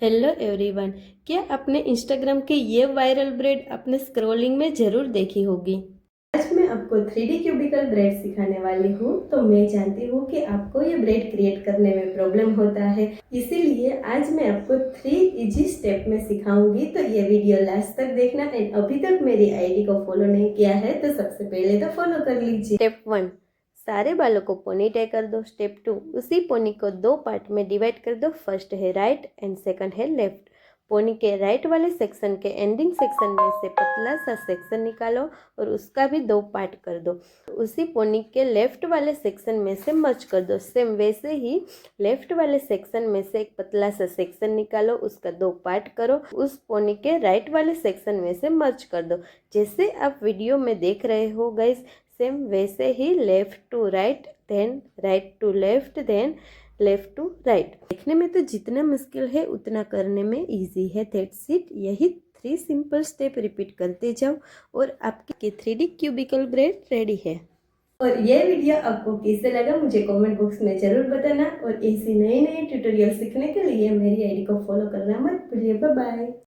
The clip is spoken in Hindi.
Hello everyone. क्या आपने इंस्टाग्राम की ये वायरल ब्रेड अपने स्क्रॉलिंग में ज़रूर देखी होगी। आज मैं आपको 3D क्यूबिकल ब्रेड सिखाने वाली हूँ। तो मैं जानती हूँ कि आपको ये ब्रेड क्रिएट करने में प्रॉब्लम होता है, इसीलिए आज मैं आपको 3 इजी स्टेप में सिखाऊंगी। तो ये वीडियो लास्ट तक देखना एंड अभी तक मेरी आईडी को फॉलो नहीं किया है तो सबसे पहले तो फॉलो कर लीजिए। स्टेप 1, सारे बालों को पोनी टाई कर दो। स्टेप 2, उसी पोनी को 2 पार्ट में डिवाइड कर दो। फर्स्ट है राइट एंड सेकंड है लेफ्ट। पोनी के राइट वाले सेक्शन के एंडिंग सेक्शन में से पतला सा सेक्शन निकालो और उसका भी 2 पार्ट कर दो। उसी पोनी के लेफ्ट वाले सेक्शन में से मर्ज कर दो। सेम वैसे ही लेफ्ट वाले सेक्शन में से एक पतला सा सेक्शन निकालो, उसका 2 पार्ट करो, उस पोनी के राइट वाले सेक्शन में से मर्ज कर दो। जैसे आप वीडियो में देख रहे हो गाइस, सेम वैसे ही left to right, then right to left, then left to right. देखने में तो जितना मुश्किल है उतना करने में इजी है। That's it. यही 3 सिंपल स्टेप रिपीट करते जाओ और आपकी 3D क्यूबिकल ब्रेड रेडी है। और ये वीडियो आपको कैसे लगा मुझे कमेंट बॉक्स में जरूर बताना और ऐसी नई नई ट्यूटोरियल सीखने के लिए मेरी आईडी को फॉलो करना मत भूलिए। Bye bye.